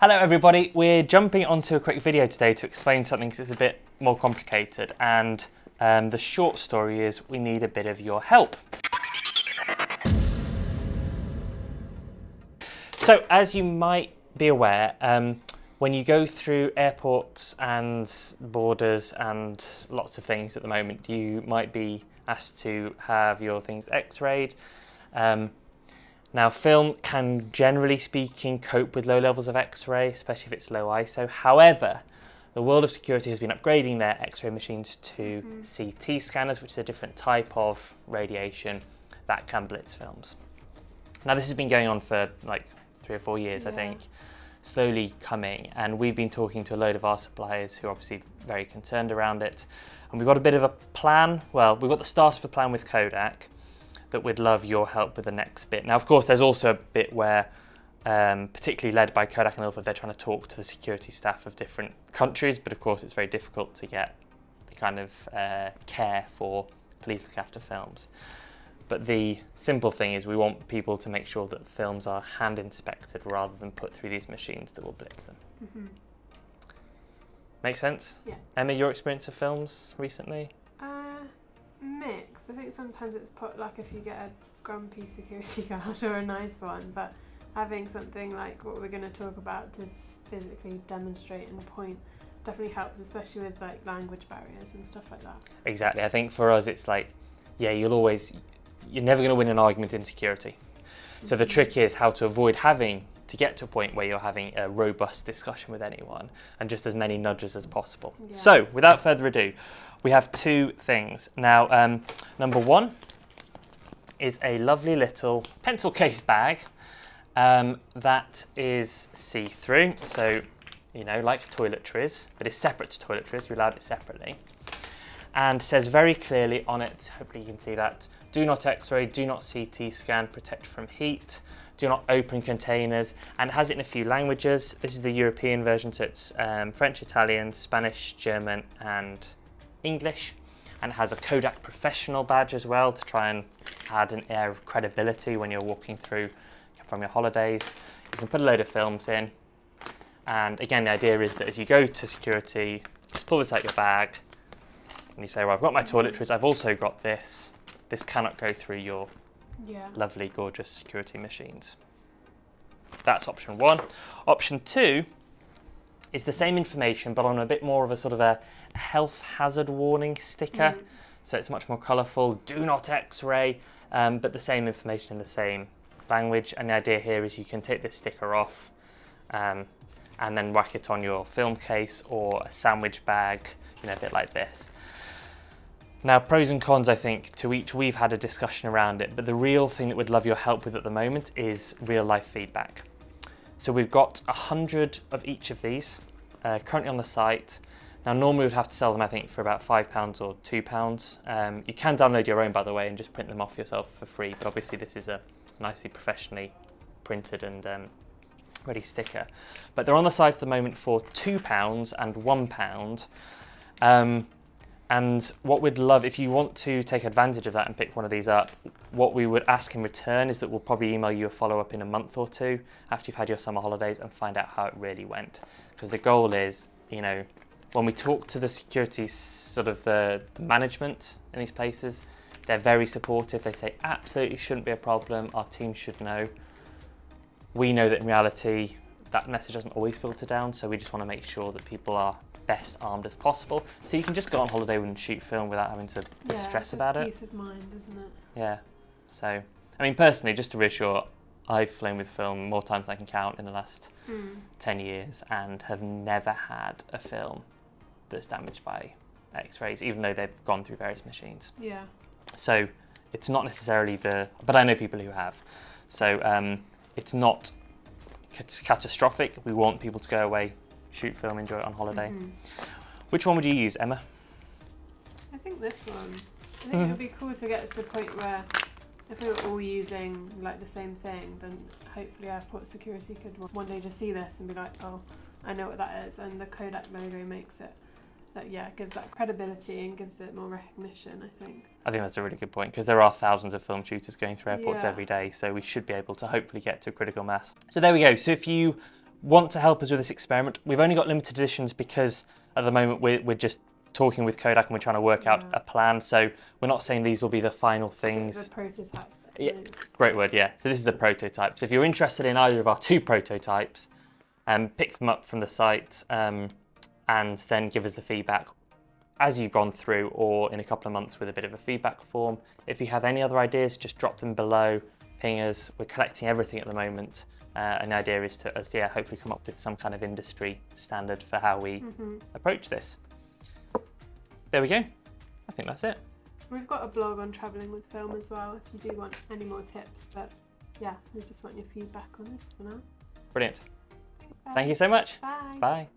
Hello everybody, we're jumping onto a quick video today to explain something because it's a bit more complicated, and the short story is we need a bit of your help. So as you might be aware, when you go through airports and borders and lots of things at the moment, you might be asked to have your things x-rayed. Now, film can, generally speaking, cope with low levels of X-ray, especially if it's low ISO. However, the world of security has been upgrading their X-ray machines to CT scanners, which is a different type of radiation that can blitz films. Now, this has been going on for like 3 or 4 years, I think, slowly coming. And we've been talking to a load of our suppliers who are obviously very concerned around it. And we've got a bit of a plan. Well, we've got the start of a plan with Kodak that we'd love your help with the next bit. Now, of course, there's also a bit where, particularly led by Kodak and Ilford, they're trying to talk to the security staff of different countries, but of course it's very difficult to get the kind of care for police look after films. But the simple thing is we want people to make sure that films are hand inspected rather than put through these machines that will blitz them. Make sense? Yeah. Emma, your experience of films recently? Mix. I think sometimes it's put like if you get a grumpy security guard or a nice one, but having something like what we're going to talk about to physically demonstrate and point definitely helps, especially with like language barriers and stuff like that. Exactly. I think for us it's like, yeah, you're never going to win an argument in security. So the trick is how to avoid having to get to a point where you're having a robust discussion with anyone and just as many nudges as possible. Yeah. So without further ado, we have 2 things. Now, number 1 is a lovely little pencil case bag that is see-through. So, you know, like toiletries, but it's separate to toiletries. We allowed it separately. And says very clearly on it, hopefully you can see that, do not X-ray, do not CT scan, protect from heat, do not open containers, and it has it in a few languages. This is the European version, so it's French, Italian, Spanish, German, and English, and it has a Kodak professional badge as well to try and add an air of credibility when you're walking through from your holidays. You can put a load of films in, and again the idea is that as you go to security, just pull this out your bag and you say, well, I've got my toiletries, I've also got this. This cannot go through your lovely, gorgeous security machines. That's option 1. Option 2 is the same information, but on a bit more of a sort of a health hazard warning sticker. So it's much more colourful. Do not X-ray, but the same information in the same language. And the idea here is you can take this sticker off and then whack it on your film case or a sandwich bag, you know, a bit like this. Now, pros and cons, I think, to each. We've had a discussion around it, but the real thing that we'd love your help with at the moment is real-life feedback. So we've got 100 of each of these currently on the site. Now, normally we'd have to sell them, I think, for about £5 or £2. You can download your own, by the way, and just print them off yourself for free, but obviously this is a nicely professionally printed and ready sticker. But they're on the site at the moment for £2 and £1. And what we'd love, if you want to take advantage of that and pick one of these up, what we would ask in return is that we'll probably email you a follow-up in a month or 2 after you've had your summer holidays and find out how it really went. Because the goal is, you know, when we talk to the security, sort of the management in these places, they're very supportive. They say, absolutely shouldn't be a problem. Our team should know. We know that in reality, that message doesn't always filter down. So we just want to make sure that people are best armed as possible, so you can just go on holiday and shoot film without having to stress about it. Peace of mind, isn't it? Yeah. So, I mean, personally, just to reassure, I've flown with film more times than I can count in the last 10 years and have never had a film that's damaged by X-rays, even though they've gone through various machines. Yeah. So it's not necessarily but I know people who have. So it's not catastrophic. We want people to go away, shoot film, enjoy it on holiday. Which one would you use, Emma? I think this one. I think it would be cool to get to the point where if we were all using like the same thing, then hopefully airport security could one day just see this and be like, oh, I know what that is. And the Kodak logo makes it, gives that credibility and gives it more recognition, I think. I think that's a really good point, because there are thousands of film shooters going through airports every day, so we should be able to hopefully get to a critical mass. So there we go. So if you want to help us with this experiment, we've only got limited editions because at the moment we're just talking with Kodak and we're trying to work out a plan. So we're not saying these will be the final things. The prototype. Yeah, great word, yeah. So this is a prototype. So if you're interested in either of our 2 prototypes, pick them up from the site and then give us the feedback as you've gone through, or in a couple of months with a bit of a feedback form. If you have any other ideas, just drop them below, ping us. We're collecting everything at the moment. And the idea is to hopefully come up with some kind of industry standard for how we approach this. There we go. I think that's it. We've got a blog on travelling with film as well if you do want any more tips, but yeah, we just want your feedback on this for now. Brilliant. Bye. Thank you so much. Bye. Bye.